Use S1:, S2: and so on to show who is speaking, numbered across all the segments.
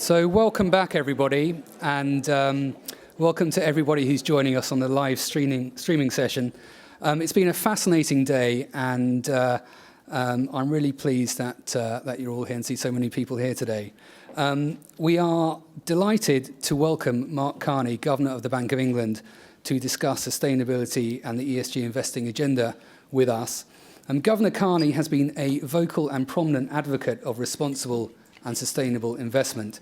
S1: So welcome back, everybody, and welcome to everybody who's joining us on the live streaming session. It's been a fascinating day, and I'm really pleased that you're all here and see so many people here today. We are delighted to welcome Mark Carney, Governor of the Bank of England, to discuss sustainability and the ESG investing agenda with us. Governor Carney has been a vocal and prominent advocate of responsible and sustainable investment.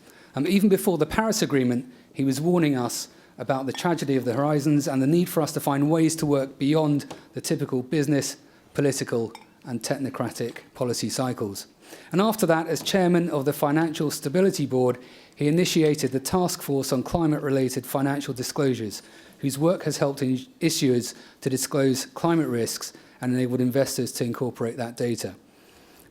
S1: Even before the Paris Agreement, he was warning us about the tragedy of the horizons and the need for us to find ways to work beyond the typical business, political and technocratic policy cycles. And after that, as chairman of the Financial Stability Board, he initiated the Task Force on Climate-Related Financial Disclosures, whose work has helped issuers to disclose climate risks and enabled investors to incorporate that data.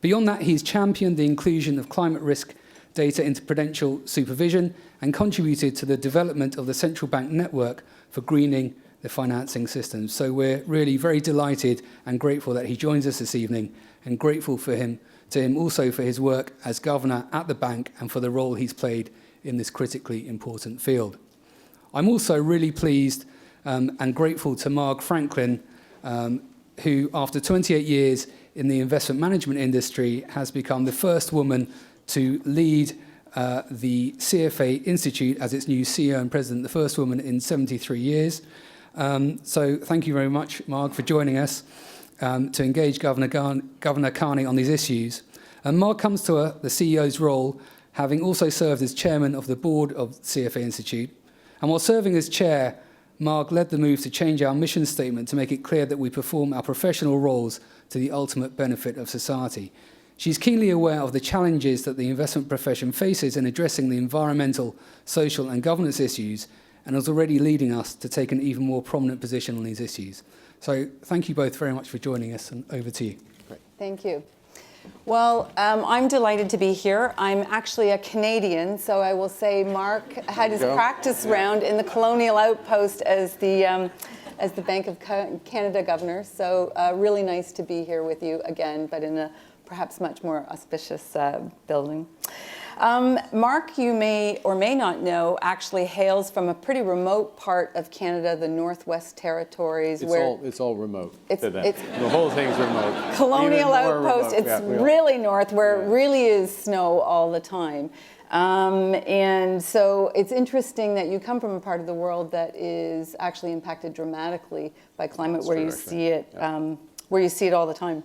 S1: Beyond that, he's championed the inclusion of climate risk data into prudential supervision and contributed to the development of the central bank network for greening the financing system. So we're really very delighted and grateful that he joins us this evening, and grateful to him also for his work as governor at the bank and for the role he's played in this critically important field. I'm also really pleased and grateful to Margaret Franklin, who after 28 years in the investment management industry has become the first woman to lead the CFA Institute as its new CEO and president, the first woman in 73 years. So thank you very much, Marg, for joining us to engage Governor Carney on these issues. Marg comes to the CEO's role, having also served as chairman of the board of the CFA Institute. And while serving as chair, Marg led the move to change our mission statement to make it clear that we perform our professional roles to the ultimate benefit of society. She's keenly aware of the challenges that the investment profession faces in addressing the environmental, social and governance issues, and is already leading us to take an even more prominent position on these issues. So thank you both very much for joining us, and over to you.
S2: Great. Thank you. Well, I'm delighted to be here. I'm actually a Canadian, so I will say Mark had his practice round in the Colonial Outpost as the Bank of Canada governor. So really nice to be here with you again, but in a perhaps much more auspicious building. Mark, you may or may not know, actually hails from a pretty remote part of Canada, the Northwest Territories.
S3: It's all remote. The whole thing's remote.
S2: Colonial Outpost, it's really north, where it really is snow all the time. And so it's interesting that you come from a part of the world that is actually impacted dramatically by climate, where you see it all the time.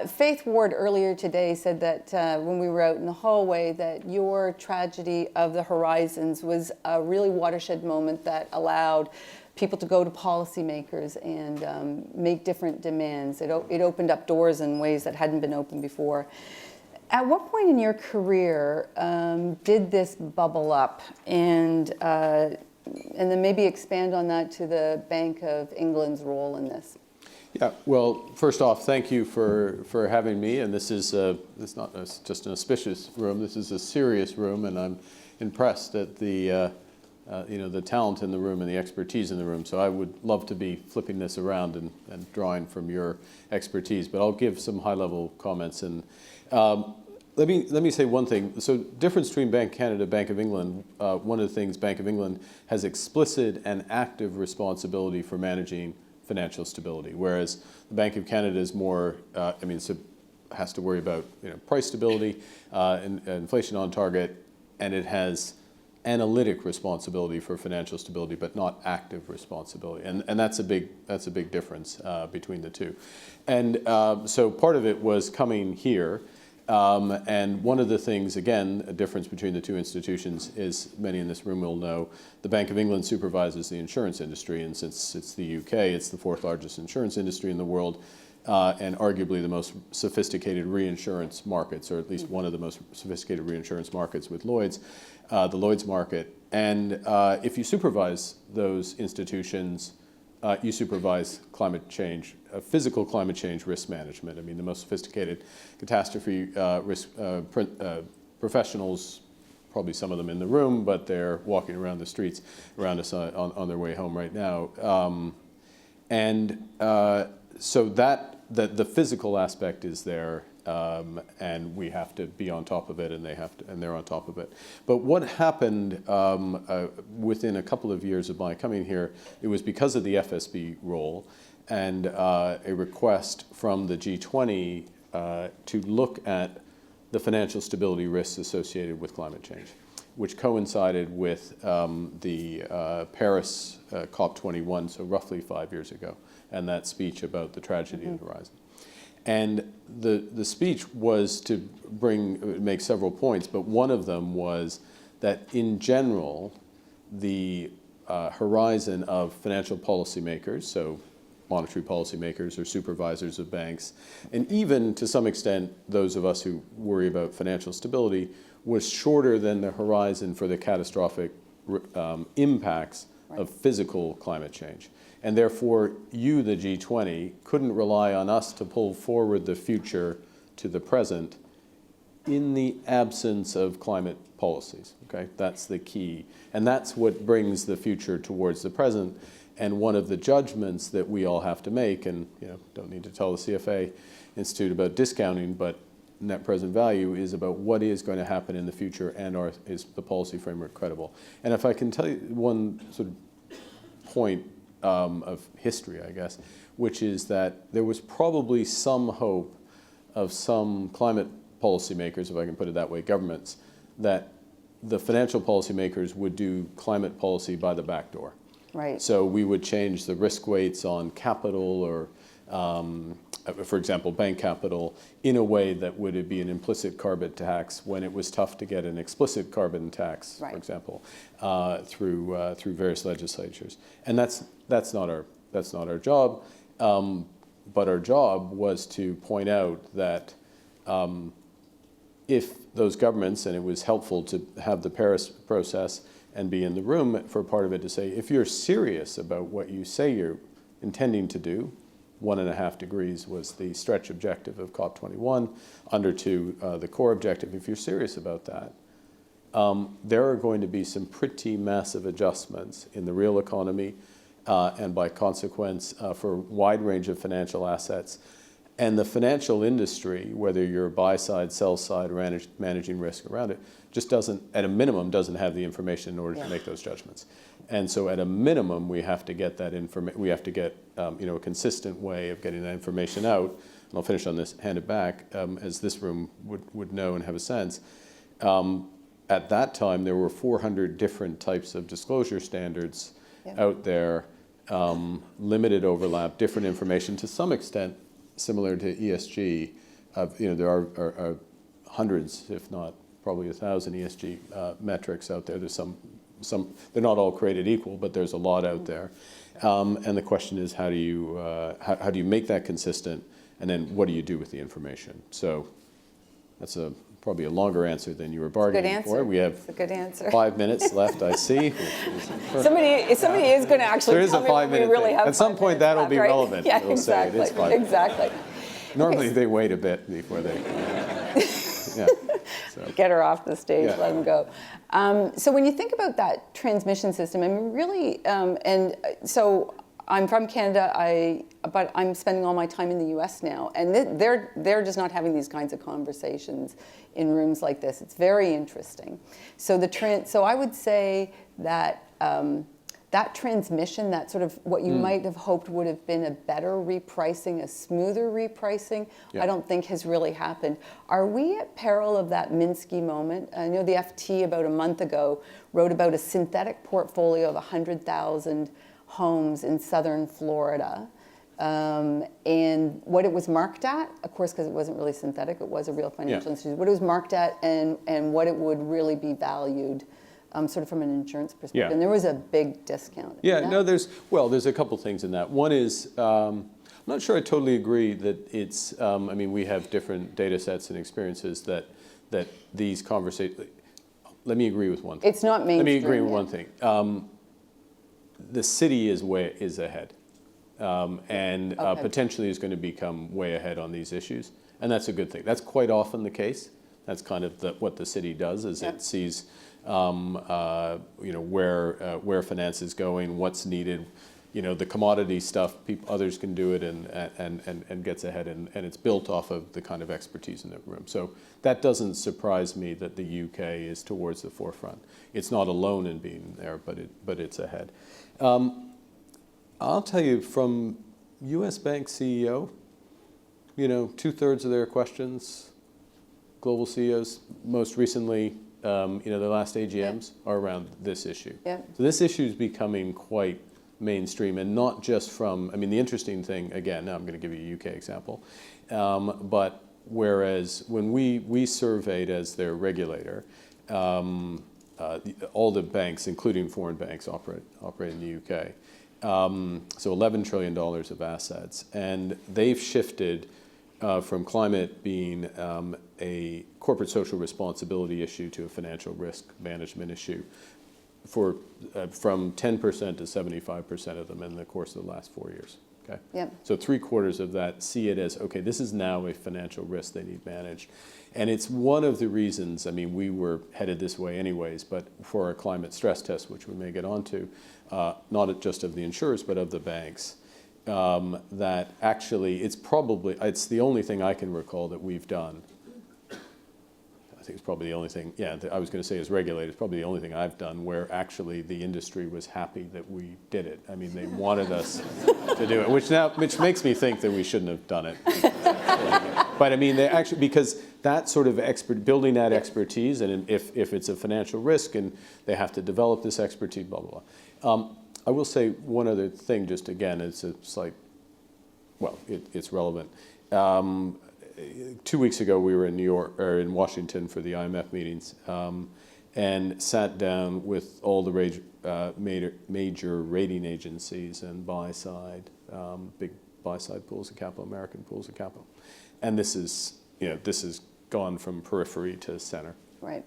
S2: Faith Ward earlier today said that when we were out in the hallway, that your tragedy of the horizons was a really watershed moment that allowed people to go to policymakers and make different demands. It opened up doors in ways that hadn't been opened before. At what point in your career did this bubble up, and then maybe expand on that to the Bank of England's role in this?
S3: Yeah, well, first off, thank you for having me. And this is not just an auspicious room. This is a serious room, and I'm impressed at the the talent in the room and the expertise in the room. So I would love to be flipping this around and drawing from your expertise. But I'll give some high-level comments. And let me say one thing. So difference between Bank of Canada, Bank of England. One of the things Bank of England has explicit and active responsibility for managing financial stability, whereas the Bank of Canada is more, has to worry about price stability, and inflation on target, and it has analytic responsibility for financial stability, but not active responsibility, and that's a big difference between the two, and so part of it was coming here. And one of the things, again, a difference between the two institutions is, many in this room will know, the Bank of England supervises the insurance industry, and since it's the UK, it's the fourth largest insurance industry in the world, and arguably the most sophisticated reinsurance markets, or at least one of the most sophisticated reinsurance markets with Lloyd's, the Lloyd's market. And if you supervise those institutions, you supervise climate change, physical climate change risk management. I mean, the most sophisticated catastrophe risk professionals, probably some of them in the room, but they're walking around the streets around us on their way home right now. So that the physical aspect is there, and we have to be on top of it, and they're on top of it. But what happened within a couple of years of my coming here, it was because of the FSB role and a request from the G20 to look at the financial stability risks associated with climate change, which coincided with the Paris COP21, so roughly 5 years ago, and that speech about the tragedy of the horizon. And the speech was to make several points, but one of them was that in general, the horizon of financial policymakers, so monetary policymakers or supervisors of banks, and even to some extent those of us who worry about financial stability, was shorter than the horizon for the catastrophic impacts of physical climate change. And therefore, you, the G20, couldn't rely on us to pull forward the future to the present in the absence of climate policies, okay? That's the key. And that's what brings the future towards the present. And one of the judgments that we all have to make, and don't need to tell the CFA Institute about discounting, but net present value is about what is going to happen in the future, and is the policy framework credible. And if I can tell you one sort of point of history, I guess, which is that there was probably some hope of some climate policymakers, if I can put it that way, governments, that the financial policymakers would do climate policy by the back door.
S2: Right.
S3: So we would change the risk weights on capital or, for example, bank capital in a way that would be an implicit carbon tax when it was tough to get an explicit carbon tax,
S2: right,
S3: for example, through various legislatures. And that's not our job. But our job was to point out that if those governments, and it was helpful to have the Paris process and be in the room for part of it, to say, if you're serious about what you say you're intending to do, 1.5 degrees was the stretch objective of COP21, under 2 the core objective. If you're serious about that, there are going to be some pretty massive adjustments in the real economy, and by consequence for a wide range of financial assets. And the financial industry, whether you're buy side, sell side, or managing risk around it, just doesn't, at a minimum, doesn't have the information in order to make those judgments. And so at a minimum, we have to get that information, we have to get a consistent way of getting that information out. And I'll finish on this, hand it back, as this room would know and have a sense. At that time, there were 400 different types of disclosure standards out there, limited overlap, different information, to some extent similar to ESG. There are hundreds, if not probably 1,000 ESG metrics out there. There's some, they're not all created equal, but there's a lot out there. And the question is, how do you make that consistent, and then what do you do with the information? So that's probably a longer answer than you were bargaining for. We have
S2: a good answer.
S3: 5 minutes left, I see.
S2: Somebody is going to actually
S3: there is
S2: tell
S3: a 5 minute
S2: really
S3: thing. At some point that'll be relevant.
S2: Yeah,
S3: It'll
S2: exactly.
S3: say it is 5 minutes.
S2: Exactly.
S3: Normally they wait a bit before they
S2: get her off the stage, let them go. So when you think about that transmission system, I mean, really, and so I'm from Canada, but I'm spending all my time in the US now, and they're just not having these kinds of conversations in rooms like this. It's very interesting. So so I would say that that transmission, that sort of what you might have hoped would have been a better repricing, a smoother repricing, I don't think has really happened. Are we at peril of that Minsky moment? I know the FT about a month ago wrote about a synthetic portfolio of 100,000 homes in southern Florida. And what it was marked at, of course, because it wasn't really synthetic, it was a real financial institution, what it was marked at and what it would really be valued sort of from an insurance perspective. Yeah. And there was a big discount.
S3: Yeah, no, there's a couple things in that. One is, I'm not sure I totally agree that it's, I mean, we have different data sets and experiences that these conversations, let me agree with one thing.
S2: It's not mainstream.
S3: Let me agree with one thing. The city is ahead, and potentially is going to become way ahead on these issues, and that's a good thing. That's quite often the case. That's kind of what the city does, is it sees where finance is going, what's needed, the commodity stuff, others can do it and gets ahead, and it's built off of the kind of expertise in that room. So that doesn't surprise me that the UK is towards the forefront. It's not alone in being there, but it's ahead. I'll tell you, from U.S. Bank CEO, 2/3 of their questions, global CEOs, most recently, their last AGMs are around this issue.
S2: Yeah.
S3: So this issue is becoming quite mainstream, and not just from, the interesting thing, again, now I'm going to give you a UK example, but whereas when we surveyed as their regulator, all the banks, including foreign banks, operate in the UK. So $11 trillion of assets, and they've shifted from climate being a corporate social responsibility issue to a financial risk management issue from 10% to 75% of them in the course of the last 4 years. Okay.
S2: Yep.
S3: So 3/4 of that see it as, okay, this is now a financial risk they need managed. And it's one of the reasons, we were headed this way anyways, but for our climate stress test, which we may get onto, not just of the insurers, but of the banks, that actually it's the only thing I can recall that we've done. I think it's probably the only thing, I was going to say as regulated, it's probably the only thing I've done where actually the industry was happy that we did it. They wanted us to do it, which makes me think that we shouldn't have done it. But they actually, because that sort of building that expertise, and if it's a financial risk and they have to develop this expertise, blah, blah, blah. I will say one other thing, just again, it's relevant. 2 weeks ago, we were in Washington for the IMF meetings, and sat down with all the major rating agencies and big buy-side pools of capital, American pools of capital. And this is gone from periphery to center.
S2: Right.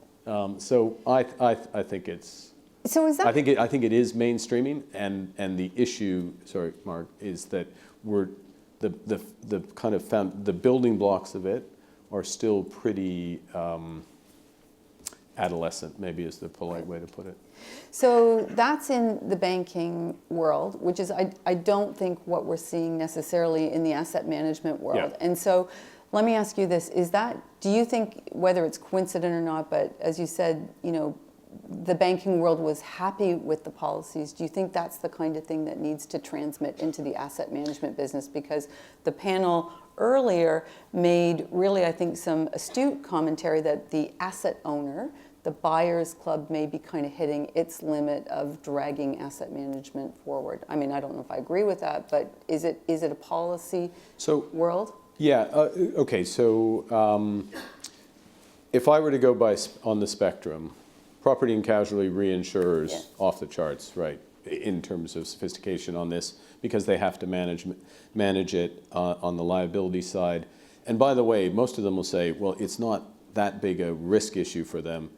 S3: So I think it's.
S2: So is that?
S3: I think it is mainstreaming, and the issue, sorry, Mark, is that the kind of the building blocks of it are still pretty adolescent, maybe is the polite way to put it.
S2: So that's in the banking world, which is I don't think what we're seeing necessarily in the asset management world.
S3: Yeah.
S2: And so let me ask you this, do you think, whether it's coincident or not, but as you said, the banking world was happy with the policies. Do you think that's the kind of thing that needs to transmit into the asset management business? Because the panel earlier made really, I think, some astute commentary that the asset owner, the buyers club, may be kind of hitting its limit of dragging asset management forward. I don't know if I agree with that, but is it a policy world?
S3: Yeah. Okay. So if I were to go on the spectrum, property and casualty reinsurers, off the charts, right, in terms of sophistication on this, because they have to manage it on the liability side. And by the way, most of them will say, well, it's not that big a risk issue for them.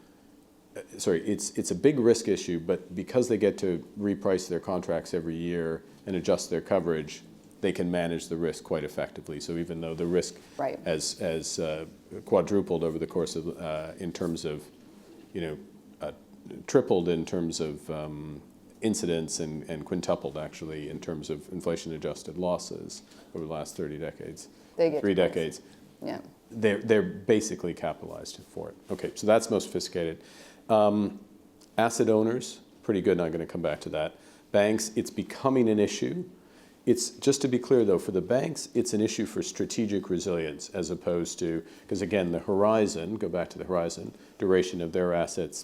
S3: It's a big risk issue, but because they get to reprice their contracts every year and adjust their coverage, they can manage the risk quite effectively. So even though the risk has quadrupled over the course of, in terms of, tripled in terms of incidents and quintupled actually in terms of inflation-adjusted losses over the last 3 decades.
S2: Yeah.
S3: They're basically capitalized for it. Okay, so that's most sophisticated. Asset owners, pretty good, and I'm going to come back to that. Banks, it's becoming an issue. It's, just to be clear though, for the banks, it's an issue for strategic resilience as opposed to, because again, the horizon, go back to the horizon, duration of their assets,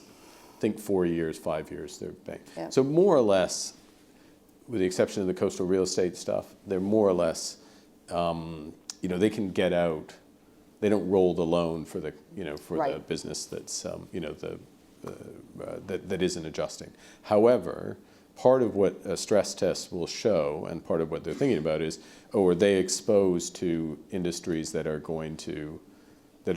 S3: think 4 years, 5 years, they're bank.
S2: Yeah.
S3: So more or less, with the exception of the coastal real estate stuff, they're more or less, they can get out. They don't roll the loan for the, the business that's, that isn't adjusting. However, part of what a stress test will show, and part of what they're thinking about is, are they exposed to industries that are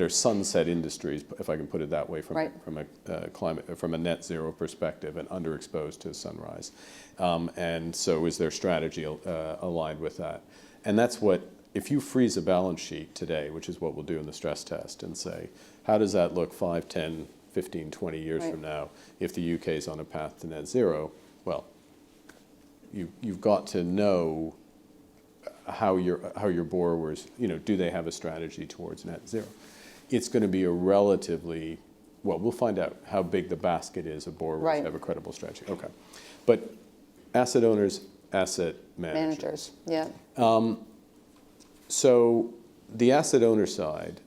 S3: sunset industries, if I can put it that way, from a net zero perspective, and underexposed to sunrise. And so is their strategy aligned with that? And that's what, if you freeze a balance sheet today, which is what we'll do in the stress test, and say, how does that look 5, 10, 15, 20 years from now if the UK is on a path to net zero? Well, you've got to know how your borrowers, do they have a strategy towards net zero? It's going to be a relatively, well, we'll find out how big the basket is of borrowers have a credible strategy. Okay. But asset owners, asset managers.
S2: Yeah.
S3: So the asset owner side,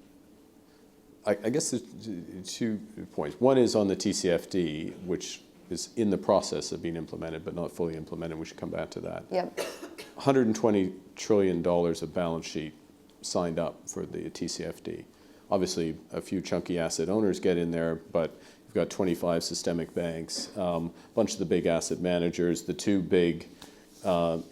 S3: I guess there's 2 points. One is on the TCFD, which is in the process of being implemented, but not fully implemented. We should come back to that.
S2: Yep.
S3: $120 trillion of balance sheet signed up for the TCFD. Obviously, a few chunky asset owners get in there, but you've got 25 systemic banks, a bunch of the big asset managers, the 2 big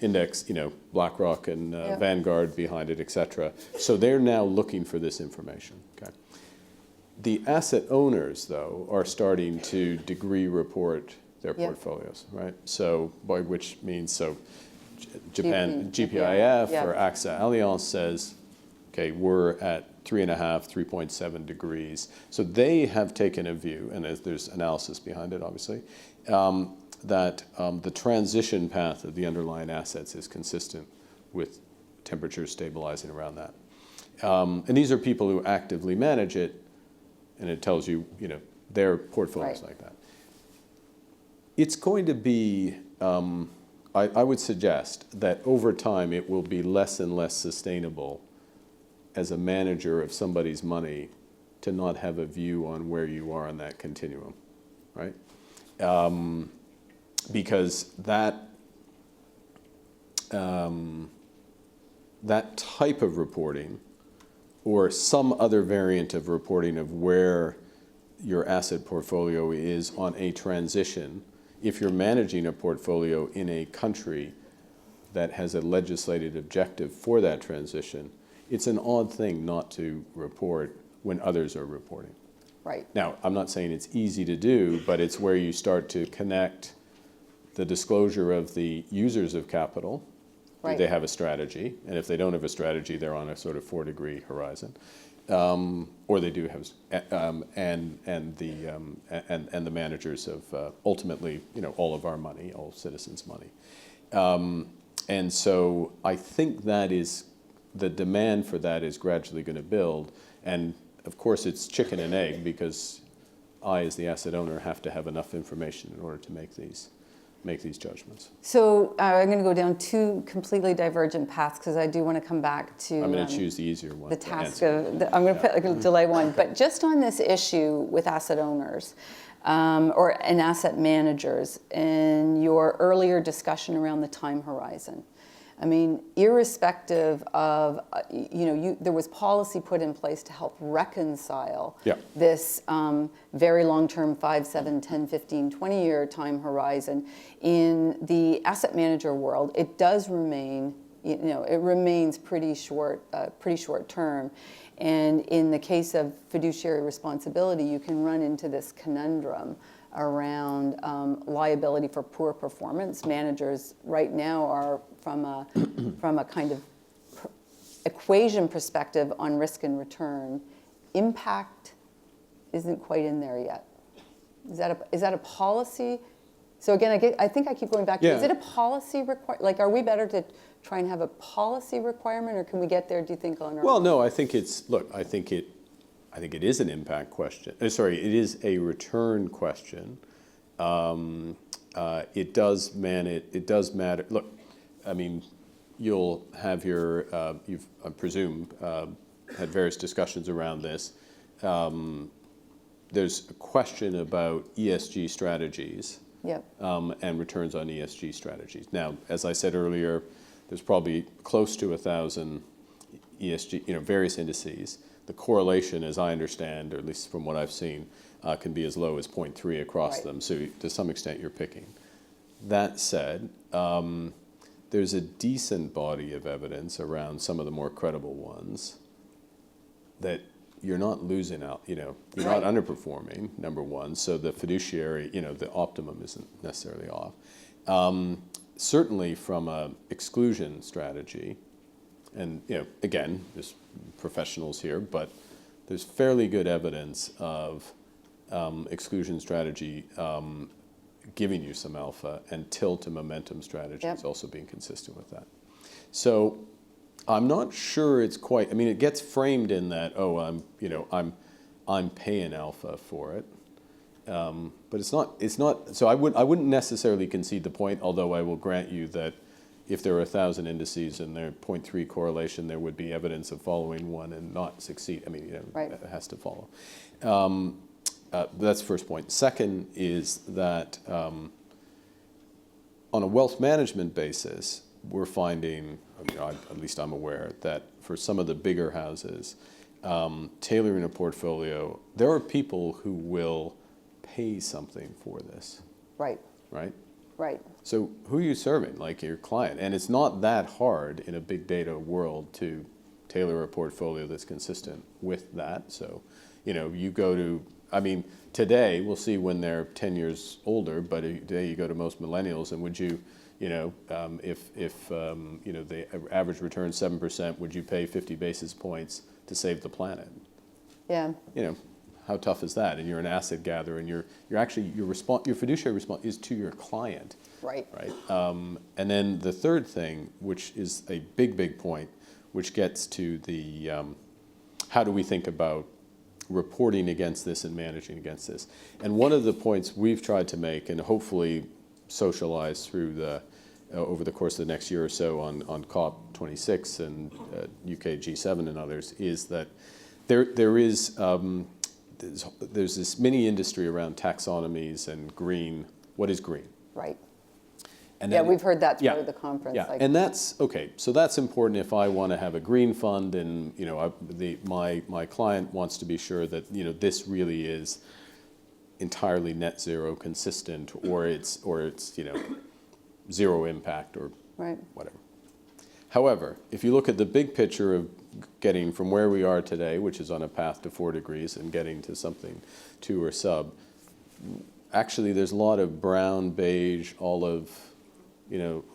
S3: index, BlackRock and Vanguard behind it, et cetera. So they're now looking for this information. Okay. The asset owners, though, are starting to degree report their portfolios, right? So by which means, Japan, GPIF or AXA Allianz says, okay, we're at 3.5, 3.7 degrees. So they have taken a view, and there's analysis behind it, obviously, that the transition path of the underlying assets is consistent with temperatures stabilizing around that. And these are people who actively manage it, and it tells you, their portfolios like that. It's going to be, I would suggest that over time it will be less and less sustainable as a manager of somebody's money to not have a view on where you are on that continuum, right? Because that type of reporting, or some other variant of reporting of where your asset portfolio is on a transition, if you're managing a portfolio in a country that has a legislated objective for that transition, it's an odd thing not to report when others are reporting.
S2: Right.
S3: Now, I'm not saying it's easy to do, but it's where you start to connect the disclosure of the users of capital. Do they have a strategy? And if they don't have a strategy, they're on a sort of 4-degree horizon, or they do have, and the managers of ultimately, all of our money, all citizens' money, and so I think that is the demand for that is gradually going to build, and of course it's chicken and egg because I, as the asset owner, have to have enough information in order to make these judgments.
S2: So I'm going to go down 2 completely divergent paths because I do want to come back to.
S3: I'm going to choose the easier one.
S2: The task of. I'm going to delay one, but just on this issue with asset owners, and asset managers, in your earlier discussion around the time horizon. I mean, irrespective of, there was policy put in place to help reconcile this very long-term 5, 7, 10, 15, 20-year time horizon. In the asset manager world, it does remain, it remains pretty short term. And in the case of fiduciary responsibility, you can run into this conundrum around liability for poor performance. Managers right now are from a kind of equation perspective on risk and return. Impact isn't quite in there yet. Is that a policy? So again, I think I keep going back to, is it a policy like, are we better to try and have a policy requirement, or can we get there, do you think, on our own?
S3: No, I think I think it is an impact question. Sorry, it is a return question. It does matter. Look, I mean, you'll have you've, I presume, had various discussions around this. There's a question about ESG strategies and returns on ESG strategies. Now, as I said earlier, there's probably close to 1,000 ESG, various indices. The correlation, as I understand, or at least from what I've seen, can be as low as 0.3 across them. So to some extent, you're picking. That said, there's a decent body of evidence around some of the more credible ones that you're not losing out. You're not underperforming, number one. So the fiduciary, the optimum isn't necessarily off. Certainly from an exclusion strategy, and again, there's professionals here, but there's fairly good evidence of exclusion strategy giving you some alpha, and tilt to momentum strategies,
S2: Yep.
S3: also being consistent with that. So I'm not sure it's quite, I mean, it gets framed in that, oh, I'm paying alpha for it. But it's not, so I wouldn't necessarily concede the point, although I will grant you that if there were 1,000 indices and they're 0.3 correlation, there would be evidence of following one and not succeed. I mean,
S2: Right.
S3: it has to follow. That's the first point. Second is that on a wealth management basis, we're finding, at least I'm aware, that for some of the bigger houses, tailoring a portfolio, there are people who will pay something for this,
S2: Right.
S3: right?
S2: Right.
S3: So who are you serving, like your client? And it's not that hard in a big data world to tailor a portfolio that's consistent with that. So, you go to, I mean, today, we'll see when they're 10 years older, but today you go to most millennials, and would you, if the average return 7%, would you pay 50 basis points to save the planet?
S2: Yeah.
S3: How tough is that? And you're an asset gatherer, and you're actually, your fiduciary response is to your client.
S2: Right.
S3: Right. And then the third thing, which is a big point, which gets to the how do we think about reporting against this and managing against this? And one of the points we've tried to make, and hopefully socialize through the over the course of the next year or so on COP26 and UK G7 and others, is that there is there's this mini industry around taxonomies and green. What is green?
S2: Right.
S3: And
S2: Yeah,
S3: then,
S2: we've heard that through
S3: yeah,
S2: the conference.
S3: Yeah, and that's okay. So that's important if I want to have a green fund, and my client wants to be sure that this really is entirely net zero consistent, or it's zero impact or
S2: Right.
S3: whatever. However, if you look at the big picture of getting from where we are today, which is on a path to 4 degrees, and getting to something 2 or sub, actually there's a lot of brown, beige, olive,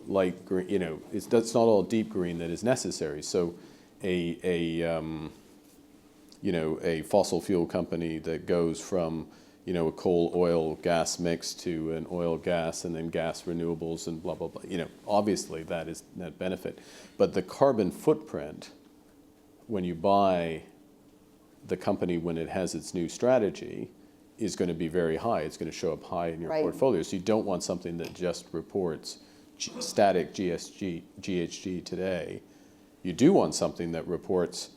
S3: light green, it's not all deep green that is necessary. So a fossil fuel company that goes from a coal, oil, gas mix to an oil, gas, and then gas renewables and blah, blah, blah. Obviously that is net benefit. But the carbon footprint, when you buy the company when it has its new strategy, is going to be very high. It's going to show up high in your
S2: Right.
S3: portfolio. So you don't want something that just reports static GHG today. You do want something that reports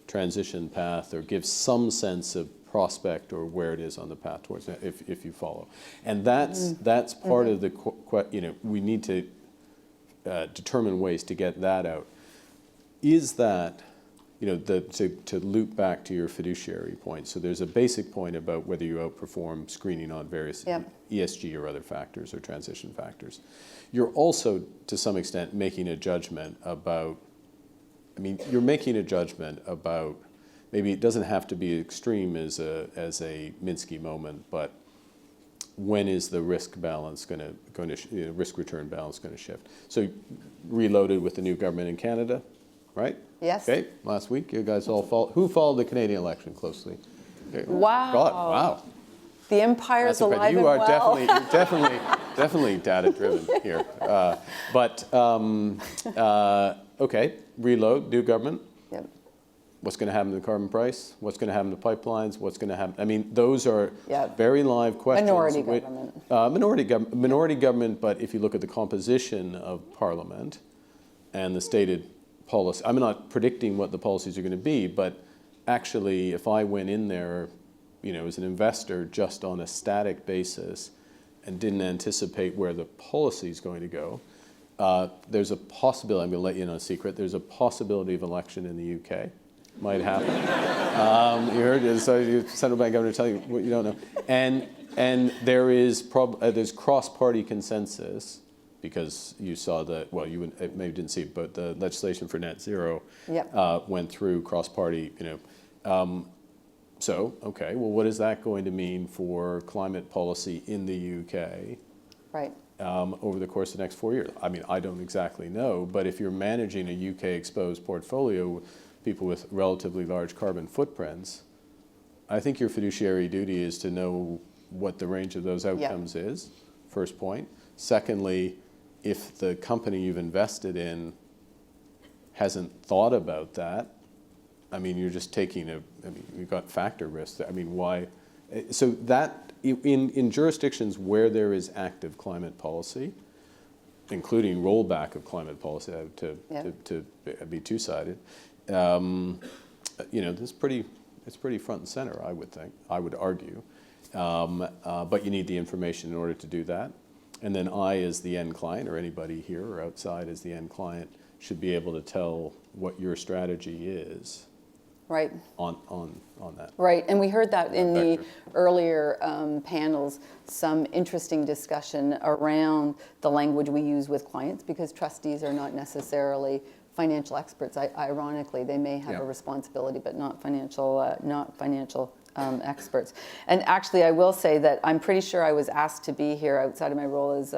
S3: transition path or gives some sense of prospect or where it is on the path towards it, if you follow. And that's part of the, we need to determine ways to get that out. Is that, to loop back to your fiduciary point, so there's a basic point about whether you outperform screening on various ESG or other factors or transition factors. You're also, to some extent, making a judgment about, you're making a judgment about, maybe it doesn't have to be extreme as a Minsky moment, but when is the risk balance risk return balance going to shift? So reloaded with the new government in Canada, right?
S2: Yes.
S3: Okay. Last week, you guys all followed the Canadian election closely?
S2: Wow.
S3: God, wow.
S2: The empire's
S3: That's okay.
S2: alive
S3: You
S2: and
S3: are
S2: well.
S3: definitely data-driven here. Okay, reload, new government.
S2: Yep.
S3: What's going to happen to the carbon price? What's going to happen to pipelines? What's going to happen? Those are very live questions.
S2: Minority government.
S3: Minority government, but if you look at the composition of Parliament and the stated policy, I'm not predicting what the policies are going to be, but actually, if I went in there, as an investor just on a static basis and didn't anticipate where the policy is going to go, there's a possibility, I'm going to let you in on a secret, there's a possibility of election in the UK. Might happen. You heard, so your central bank governor tell you what you don't know. And there is there's cross-party consensus, because you saw that, well, you maybe didn't see it, but the legislation for net zero went through cross-party, So, okay, well, what is that going to mean for climate policy in the UK?
S2: Right.
S3: Over the course of the next 4 years? I don't exactly know, but if you're managing a UK-exposed portfolio, people with relatively large carbon footprints, I think your fiduciary duty is to know what the range of those outcomes is, first point. Secondly, if the company you've invested in hasn't thought about that, I mean, you're just taking you've got factor risk. I mean, why? So that, in jurisdictions where there is active climate policy, including rollback of climate policy, to be two-sided, it's pretty front and center, I would argue. But you need the information in order to do that. And then I, as the end client, or anybody here or outside as the end client, should be able to tell what your strategy is.
S2: Right.
S3: On that.
S2: Right, and we heard that in the earlier panels, some interesting discussion around the language we use with clients, because trustees are not necessarily financial experts. Ironically, they may have a responsibility, but not financial experts. And actually, I will say that I'm pretty sure I was asked to be here outside of my role as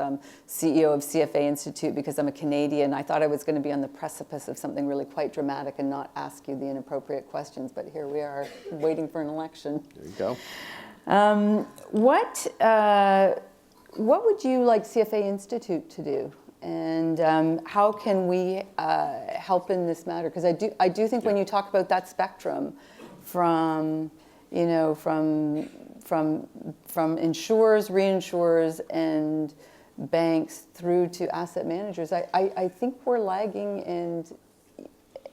S2: CEO of CFA Institute because I'm a Canadian. I thought I was going to be on the precipice of something really quite dramatic and not ask you the inappropriate questions, but here we are waiting for an election.
S3: There you go.
S2: What would you like CFA Institute to do? And how can we help in this matter? Because I do think when you talk about that spectrum from insurers, reinsurers, and banks through to asset managers, I think we're lagging, and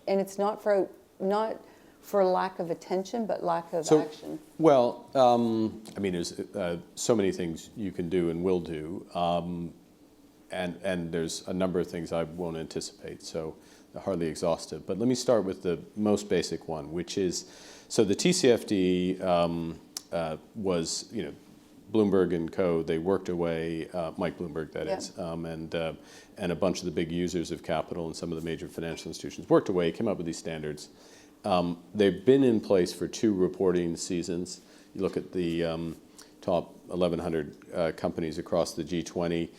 S2: it's not for lack of attention, but lack of action.
S3: Well, I mean, there's so many things you can do and will do, and there's a number of things I won't anticipate, so hardly exhaustive. But let me start with the most basic one, which is, so the TCFD was, Bloomberg and co. They worked away, Mike Bloomberg, that is, and a bunch of the big users of capital and some of the major financial institutions worked away, came up with these standards. They've been in place for 2 reporting seasons. You look at the top 1,100 companies across the G20.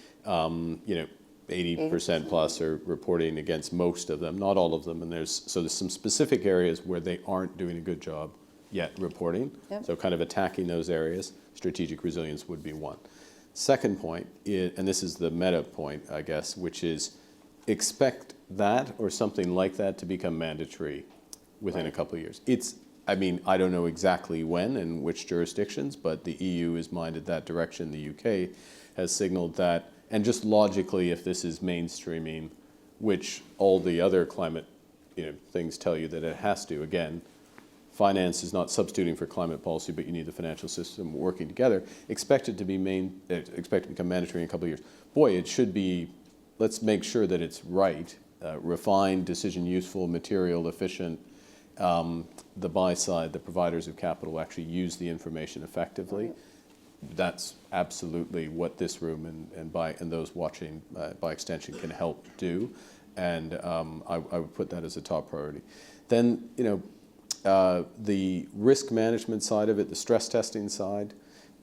S3: 80% plus are reporting against most of them, not all of them, and there's some specific areas where they aren't doing a good job yet reporting. So kind of attacking those areas. Strategic resilience would be one. Second point, and this is the meta point, I guess, which is expect that or something like that to become mandatory within a couple of years. I don't know exactly when and which jurisdictions, but the EU is minded that direction. The UK has signaled that. And just logically, if this is mainstreaming, which all the other climate things tell you that it has to, again, finance is not substituting for climate policy, but you need the financial system working together, expect it to become mandatory in a couple of years. Boy, it should be, let's make sure that it's right, refined, decision useful, material efficient. The buy side, the providers of capital actually use the information effectively. That's absolutely what this room and those watching by extension can help do, and I would put that as a top priority. Then the risk management side of it, the stress testing side,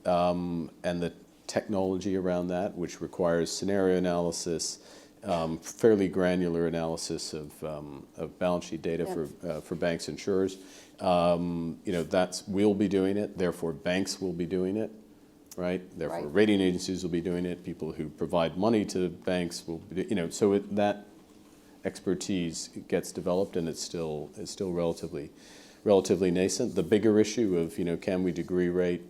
S3: and the technology around that, which requires scenario analysis, fairly granular analysis of balance sheet data for banks, insurers. We'll be doing it. Therefore, banks will be doing it. Right. Therefore, rating agencies will be doing it. People who provide money to banks will be, so that expertise gets developed, and it's still relatively nascent. The bigger issue of, can we degree rate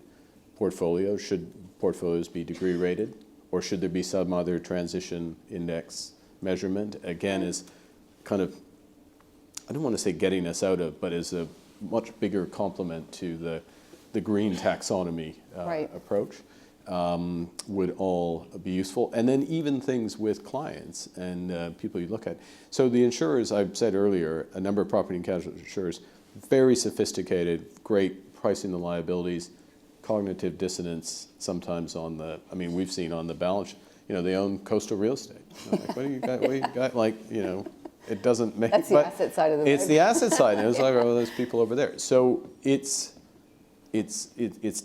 S3: portfolios? Should portfolios be degree rated, or should there be some other transition index measurement? Again, is kind of, I don't want to say getting us out of, but is a much bigger complement to the green taxonomy approach, would all be useful. And then even things with clients and people you look at. So the insurers, I've said earlier, a number of property and casualty insurers, very sophisticated, great pricing the liabilities, cognitive dissonance sometimes we've seen on the balance, they own coastal real estate. Like, what do you got? Like, it doesn't make...
S2: That's the asset side of the...
S3: It's the asset side. And it's like, oh, there's people over there. So it's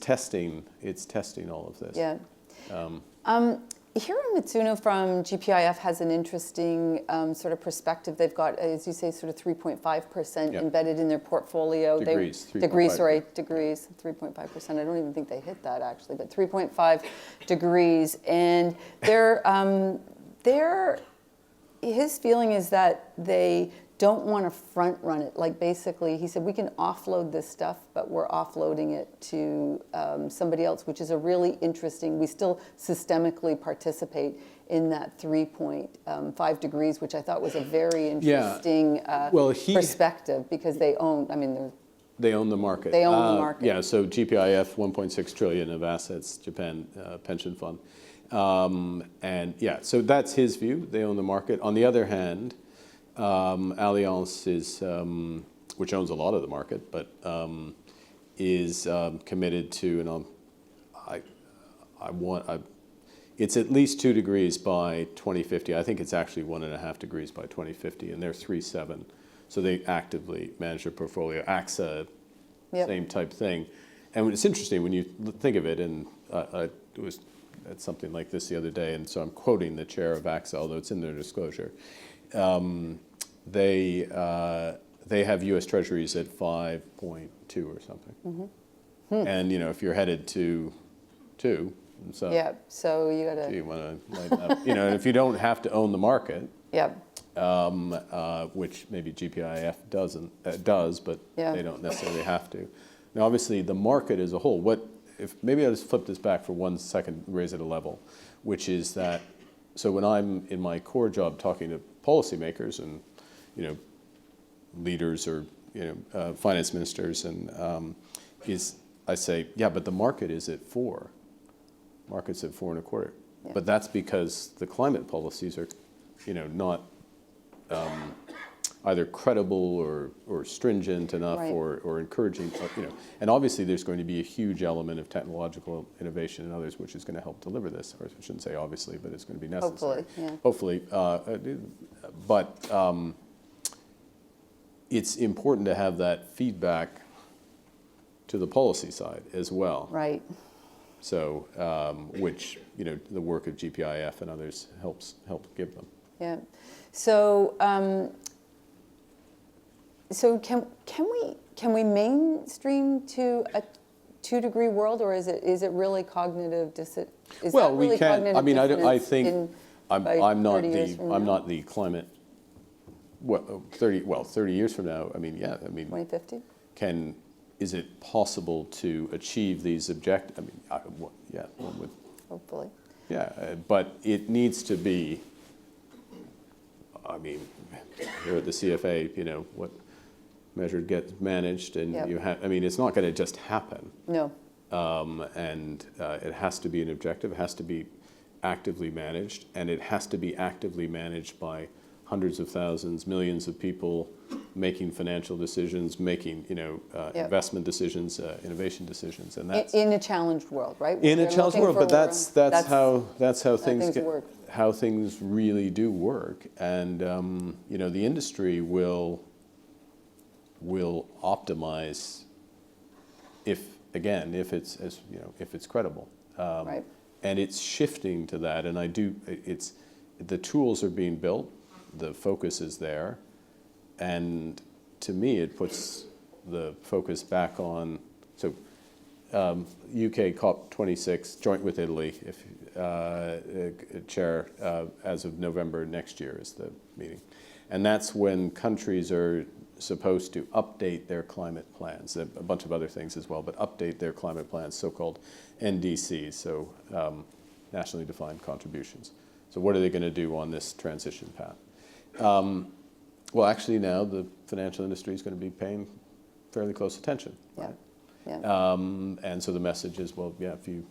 S3: testing all of this.
S2: Yeah. Hiro Mitsuno from GPIF has an interesting sort of perspective. They've got, as you say, sort of 3.5% embedded in their portfolio.
S3: Degrees.
S2: 3.5%. I don't even think they hit that actually, but 3.5 degrees. And his feeling is that they don't want to front run it. Like basically, he said, we can offload this stuff, but we're offloading it to somebody else, which is a really interesting, we still systemically participate in that 3.5 degrees, which I thought was a very interesting perspective because they own,
S3: they own the market.
S2: They own the market.
S3: Yeah, so GPIF, 1.6 trillion of assets, Japan pension fund. And yeah, so that's his view. They own the market. On the other hand, Allianz is, which owns a lot of the market, but is committed to, and it's at least 2 degrees by 2050. I think it's actually 1.5 degrees by 2050, and they're 3.7. So they actively manage their portfolio. AXA, same type thing. And it's interesting when you think of it, and it was at something like this the other day, and so I'm quoting the chair of AXA, although it's in their disclosure. They have U.S. Treasuries at 5.2 or something, and if you're headed to 2, so
S2: so you got to.
S3: You want to lighten up, and if you don't have to own the market, which maybe GPIF does, but they don't necessarily have to. Now, obviously, the market as a whole. Maybe I'll just flip this back for 1 second, raise it a level, which is that. So when I'm in my core job talking to policymakers and leaders or finance ministers, and I say, but the market is at 4. Market's at 4.25. But that's because the climate policies are, not either credible or stringent enough or encouraging, and obviously there's going to be a huge element of technological innovation and others which is going to help deliver this, or I shouldn't say obviously, but it's going to be necessary. Hopefully. But it's important to have that feedback to the policy side as well.
S2: Right.
S3: So, which, the work of GPIF and others help give them.
S2: Yeah. So, so can we mainstream to a 2-degree world, or is it really cognitive?
S3: We can. I think I'm not the climate. 30 years from now.
S2: 2050.
S3: Is it possible to achieve these objectives? One would.
S2: Hopefully.
S3: Yeah, but it needs to be. Here at the CFA, what measured gets managed, and you have. It's not going to just happen.
S2: No.
S3: And it has to be an objective. It has to be actively managed, and it has to be actively managed by hundreds of thousands, millions of people making financial decisions, making investment decisions, innovation decisions, and that's
S2: in a challenged world, right?
S3: In a challenged world, but that's how things
S2: work.
S3: How things really do work, and the industry will optimize if it's credible,
S2: right.
S3: And it's shifting to that, and the tools are being built. The focus is there, and to me, it puts the focus back on. So, UK COP26, joint with Italy, chair as of November next year is the meeting, and that's when countries are supposed to update their climate plans. A bunch of other things as well, but update their climate plans, so-called NDCs, so nationally defined contributions. So, what are they going to do on this transition path? Well, actually, now the financial industry is going to be paying fairly close attention. Right? And so the message is, if you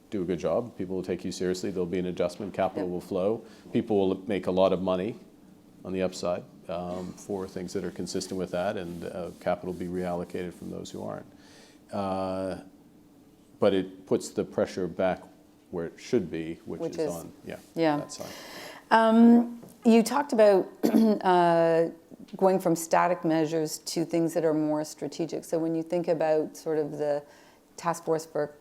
S3: do a good job, people will take you seriously. There'll be an adjustment. Capital will flow. People will make a lot of money on the upside for things that are consistent with that, and capital will be reallocated from those who aren't. But it puts the pressure back where it should be, which is on that side.
S2: You talked about going from static measures to things that are more strategic. So when you think about sort of the task force for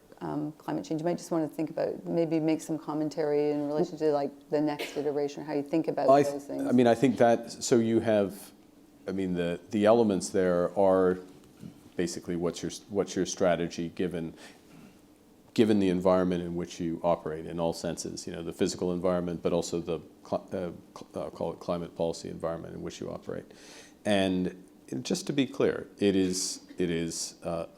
S2: climate change. You might just want to think about, maybe make some commentary in relation to like the next iteration, how you think about those things.
S3: I mean, I think that, so you have, I mean, the elements there are basically what's your strategy given the environment in which you operate in all senses, you know, the physical environment, but also the call it climate policy environment in which you operate. And just to be clear, it is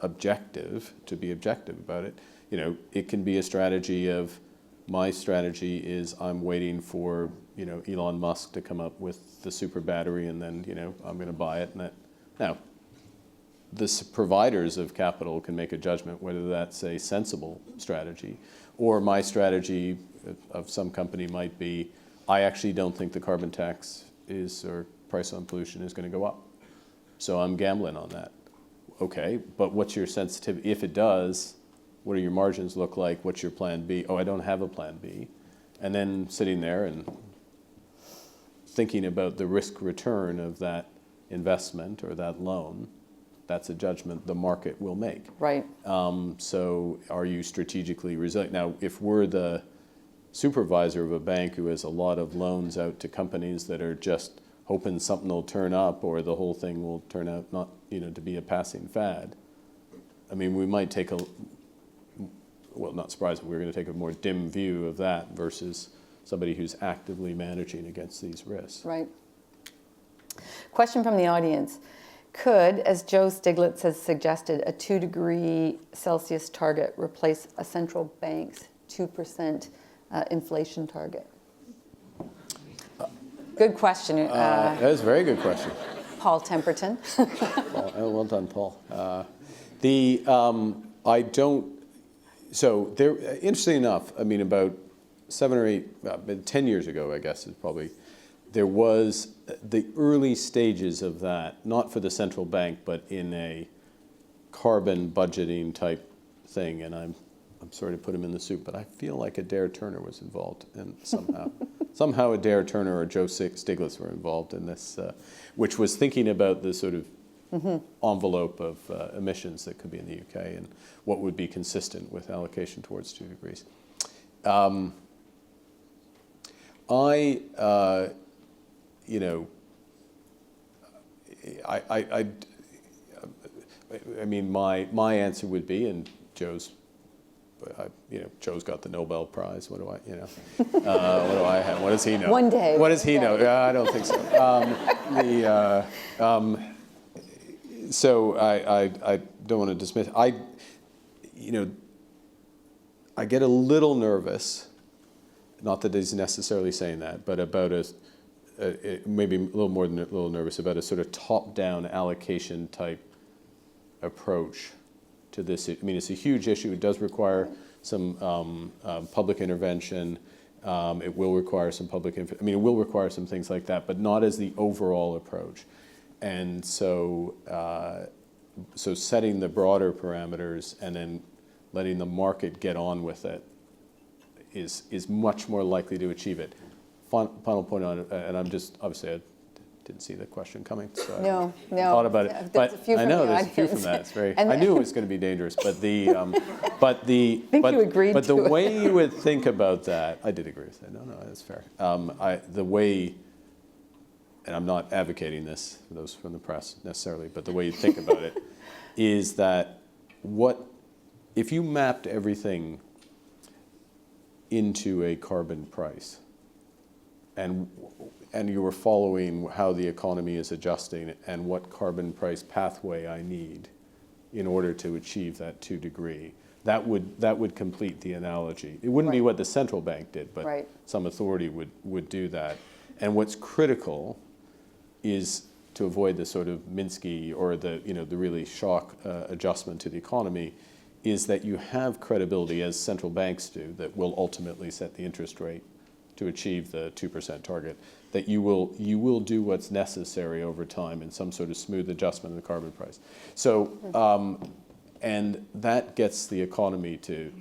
S3: objective, to be objective about it. You know, it can be a strategy of, my strategy is I'm waiting for, you know, Elon Musk to come up with the super battery, and then, you know, I'm going to buy it. And that, now, the providers of capital can make a judgment whether that's a sensible strategy, or my strategy of some company might be, I actually don't think the carbon tax or price on pollution is going to go up. So I'm gambling on that. Okay, but what's your sensitivity? If it does, what do your margins look like? What's your plan B? Oh, I don't have a plan B. And then sitting there and thinking about the risk return of that investment or that loan, that's a judgment the market will make.
S2: Right.
S3: So are you strategically resilient? Now, if we're the supervisor of a bank who has a lot of loans out to companies that are just hoping something will turn up or the whole thing will turn out not, you know, to be a passing fad, I mean, we might take well, not surprising, we're going to take a more dim view of that versus somebody who's actively managing against these risks.
S2: Right. Question from the audience. Could, as Joe Stiglitz has suggested, a 2 degree Celsius target replace a central bank's 2% inflation target? Good question.
S3: That is a very good question.
S2: Paul Temperton.
S3: Well done, Paul. I don't, so there, interestingly enough, I mean, about 7 or 8, 10 years ago, I guess, is probably, there was the early stages of that, not for the central bank, but in a carbon budgeting type thing. And I'm sorry to put him in the soup, but I feel like Adair Turner was involved, and somehow Adair Turner or Joe Stiglitz were involved in this, which was thinking about the sort of envelope of emissions that could be in the UK and what would be consistent with allocation towards 2 degrees. You know, I mean, my answer would be, and Joe's, you know, Joe's got the Nobel Prize. What do I, you know, what do I have? What does he know?
S2: One day.
S3: What does he know? I don't think so. So I don't want to dismiss. You know, I get a little nervous. Not that he's necessarily saying that, but about maybe a little more than a little nervous about a sort of top-down allocation type approach to this. I mean, it's a huge issue. It does require some public intervention. It will require some it will require some things like that, but not as the overall approach. And so, so setting the broader parameters and then letting the market get on with it is much more likely to achieve it. Final point on it, and I'm just, obviously I didn't see the question coming, so
S2: No.
S3: I thought about it. But I know there's a few from that. It's very, I knew it was going to be dangerous, but the way you would think about that, I did agree with that. No, that's fair. The way, and I'm not advocating this for those from the press necessarily, but the way you think about it is that if you mapped everything into a carbon price, and you were following how the economy is adjusting and what carbon price pathway I need in order to achieve that 2 degree, that would complete the analogy. It wouldn't be what the central bank did, but some authority would do that. And what's critical is to avoid the sort of Minsky or the really shock adjustment to the economy, is that you have credibility, as central banks do, that will ultimately set the interest rate to achieve the 2% target, that you will do what's necessary over time in some sort of smooth adjustment of the carbon price. So, and that gets the economy to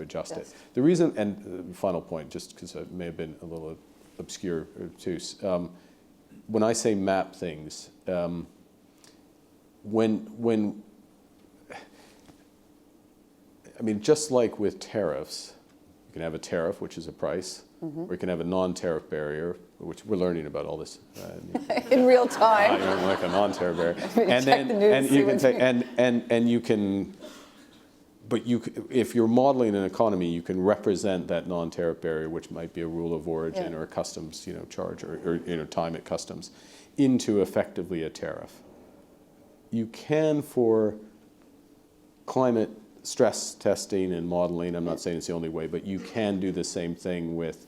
S3: adjust it. The reason, and the final point, just because it may have been a little obscure or obtuse, when I say map things, when I mean, just like with tariffs, you can have a tariff, which is a price, or you can have a non-tariff barrier, which we're learning about all this
S2: in real time.
S3: like a non-tariff barrier, but if you're modeling an economy, you can represent that non-tariff barrier, which might be a rule of origin or a customs, charge or time at customs, into effectively a tariff. You can, for climate stress testing and modeling, I'm not saying it's the only way, but you can do the same thing with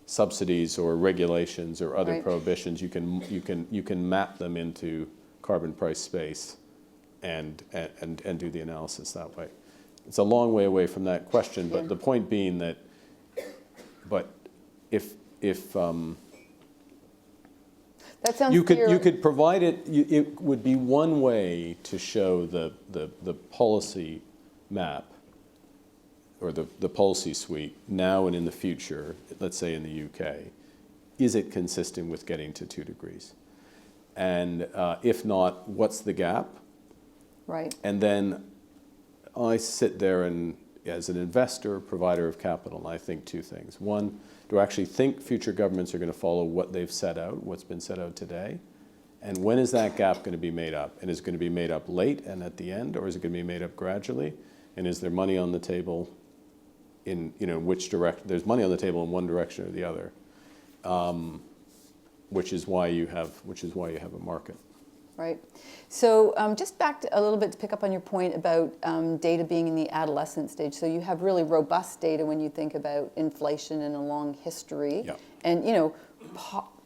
S3: subsidies or regulations or other prohibitions. You can map them into carbon price space and do the analysis that way. It's a long way away from that question, but the point being that, but if
S2: that sounds
S3: you could provide it, it would be one way to show the policy map or the policy suite now and in the future, let's say in the UK, is it consistent with getting to 2 degrees? And if not, what's the gap?
S2: Right.
S3: And then I sit there and, as an investor, provider of capital, and I think 2 things. One, do I actually think future governments are going to follow what they've set out, what's been set out today? And when is that gap going to be made up? And is it going to be made up late and at the end, or is it going to be made up gradually? And is there money on the table in, which direction? There's money on the table in one direction or the other, which is why you have a market.
S2: Right. So just back a little bit to pick up on your point about data being in the adolescent stage. So you have really robust data when you think about inflation and a long history.
S3: Yep.
S2: And,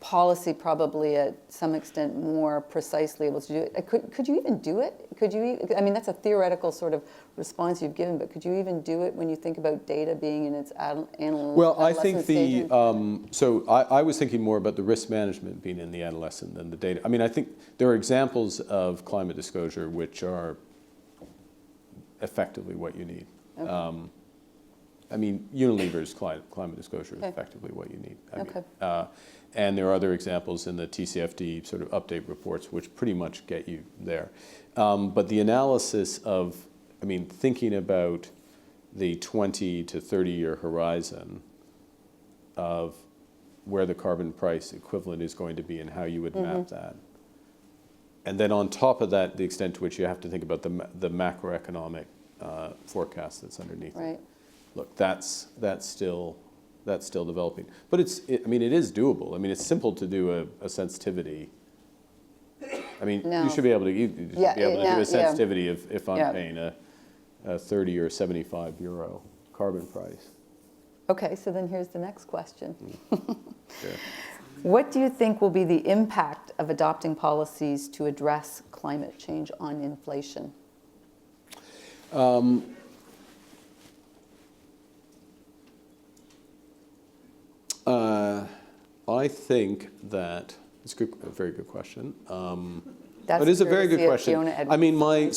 S2: policy probably at some extent more precisely able to do it. Could you even do it? I mean, that's a theoretical sort of response you've given, but could you even do it when you think about data being in its adolescent
S3: Well, I think
S2: stage?
S3: I was thinking more about the risk management being in the adolescent than the data. I mean, I think there are examples of climate disclosure which are effectively what you need.
S2: Okay.
S3: I mean, Unilever's climate disclosure is effectively what you need. And there are other examples in the TCFD sort of update reports which pretty much get you there. But the analysis of, thinking about the 20 to 30-year horizon of where the carbon price equivalent is going to be and how you would map that. And then on top of that, the extent to which you have to think about the macroeconomic forecast that's underneath it. Look, that's still developing, but it is doable. I mean, it's simple to do a sensitivity. I mean, you should be able to do a sensitivity if I'm paying a 30 or 75 euro carbon price.
S2: Okay, so then here's the next question.
S3: Sure.
S2: What do you think will be the impact of adopting policies to address climate change on inflation?
S3: I think that it's a very good question.
S2: It
S3: is a very good question. I mean, my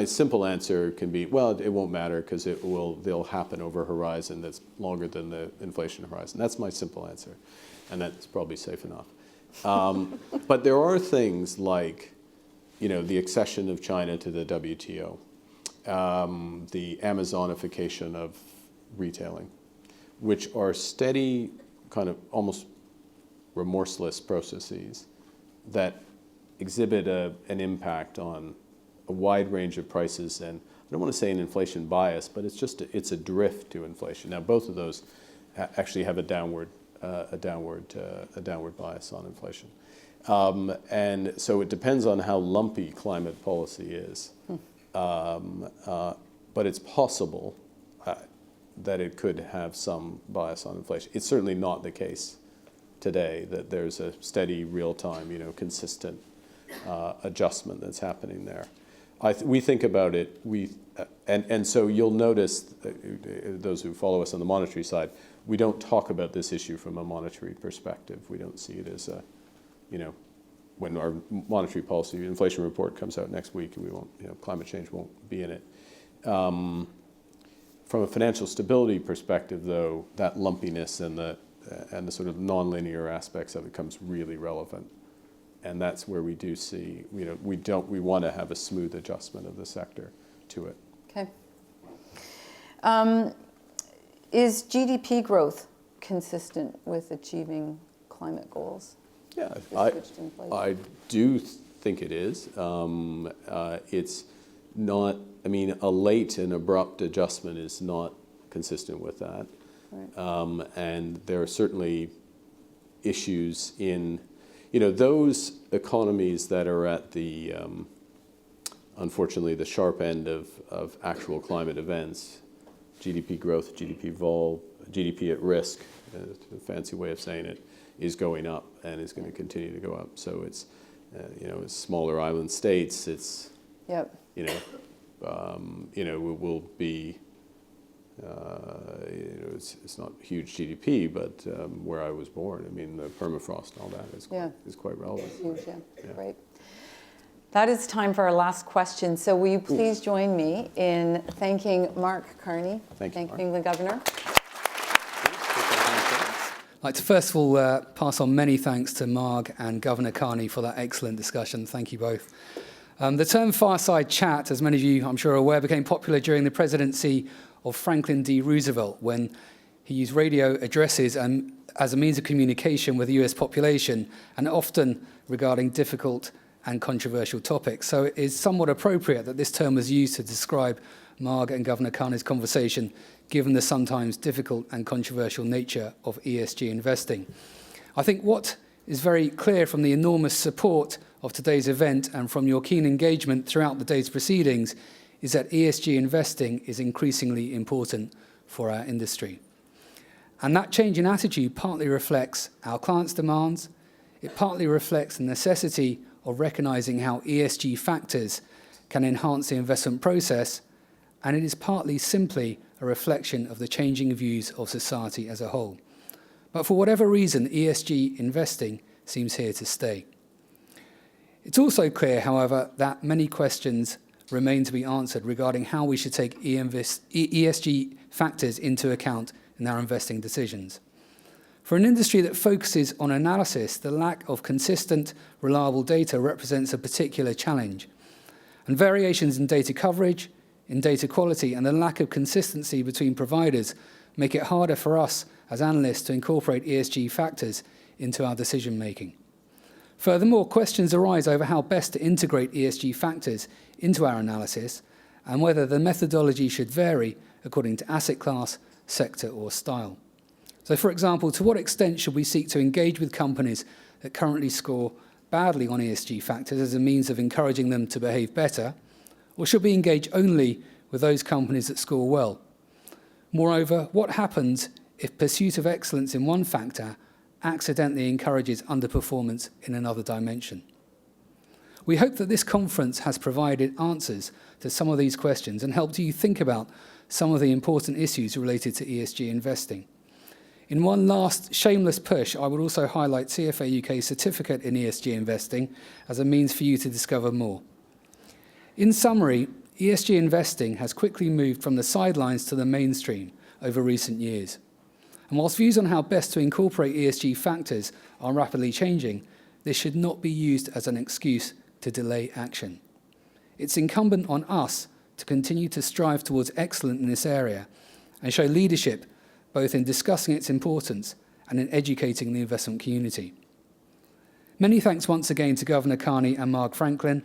S3: simple answer can be, well, it won't matter because they'll happen over a horizon that's longer than the inflation horizon. That's my simple answer, and that's probably safe enough. But there are things like, the accession of China to the WTO, the Amazonification of retailing, which are steady, kind of almost remorseless processes that exhibit an impact on a wide range of prices. And I don't want to say an inflation bias, but it's a drift to inflation. Now, both of those actually have a downward bias on inflation. And so it depends on how lumpy climate policy is. But it's possible that it could have some bias on inflation. It's certainly not the case today that there's a steady, real-time, consistent adjustment that's happening there. We think about it, and so you'll notice, those who follow us on the monetary side, we don't talk about this issue from a monetary perspective. We don't see it as when our monetary policy inflation report comes out next week, and we won't, climate change won't be in it. From a financial stability perspective, though, that lumpiness and the sort of nonlinear aspects of it becomes really relevant, and that's where we do see we want to have a smooth adjustment of the sector to it.
S2: Okay. Is GDP growth consistent with achieving climate goals?
S3: Yeah, I do think it is. It's not, I mean, a late and abrupt adjustment is not consistent with that. Right. And there are certainly issues in, those economies that are at the, unfortunately, the sharp end of actual climate events, GDP growth, GDP vol, GDP at risk, a fancy way of saying it, is going up and is going to continue to go up. So it's, it's smaller island states. It's,
S2: yep.
S3: It will be, it's not huge GDP, but where I was born, I mean, the permafrost and all that is quite relevant.
S2: Huge, yeah. Great. That is time for our last question. So will you please join me in thanking Mark Carney,
S3: Thank you, Mark.
S2: England Governor.
S1: I'd like to first of all pass on many thanks to Marg and Governor Carney for that excellent discussion. Thank you both. The term fireside chat, as many of you I'm sure are aware, became popular during the presidency of Franklin D. Roosevelt when he used radio addresses as a means of communication with the US population, and often regarding difficult and controversial topics. So it is somewhat appropriate that this term was used to describe Marg and Governor Carney's conversation, given the sometimes difficult and controversial nature of ESG investing. I think what is very clear from the enormous support of today's event and from your keen engagement throughout the day's proceedings is that ESG investing is increasingly important for our industry. And that change in attitude partly reflects our clients' demands, it partly reflects the necessity of recognizing how ESG factors can enhance the investment process, and it is partly simply a reflection of the changing views of society as a whole. But for whatever reason, ESG investing seems here to stay. It's also clear, however, that many questions remain to be answered regarding how we should take ESG factors into account in our investing decisions. For an industry that focuses on analysis, the lack of consistent, reliable data represents a particular challenge. And variations in data coverage, in data quality, and the lack of consistency between providers make it harder for us as analysts to incorporate ESG factors into our decision making. Furthermore, questions arise over how best to integrate ESG factors into our analysis and whether the methodology should vary according to asset class, sector, or style. So, for example, to what extent should we seek to engage with companies that currently score badly on ESG factors as a means of encouraging them to behave better, or should we engage only with those companies that score well? Moreover, what happens if pursuit of excellence in one factor accidentally encourages underperformance in another dimension? We hope that this conference has provided answers to some of these questions and helped you think about some of the important issues related to ESG investing. In one last shameless push, I would also highlight CFA UK's certificate in ESG investing as a means for you to discover more. In summary, ESG investing has quickly moved from the sidelines to the mainstream over recent years. And whilst views on how best to incorporate ESG factors are rapidly changing, this should not be used as an excuse to delay action. It's incumbent on us to continue to strive towards excellence in this area and show leadership both in discussing its importance and in educating the investment community. Many thanks once again to Governor Carney and Marg Franklin.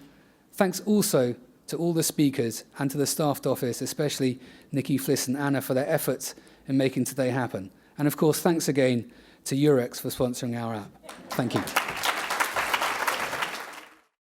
S1: Thanks also to all the speakers and to the staffed office, especially Nikki, Fliss and Anna, for their efforts in making today happen. And of course, thanks again to Eurex for sponsoring our app. Thank you.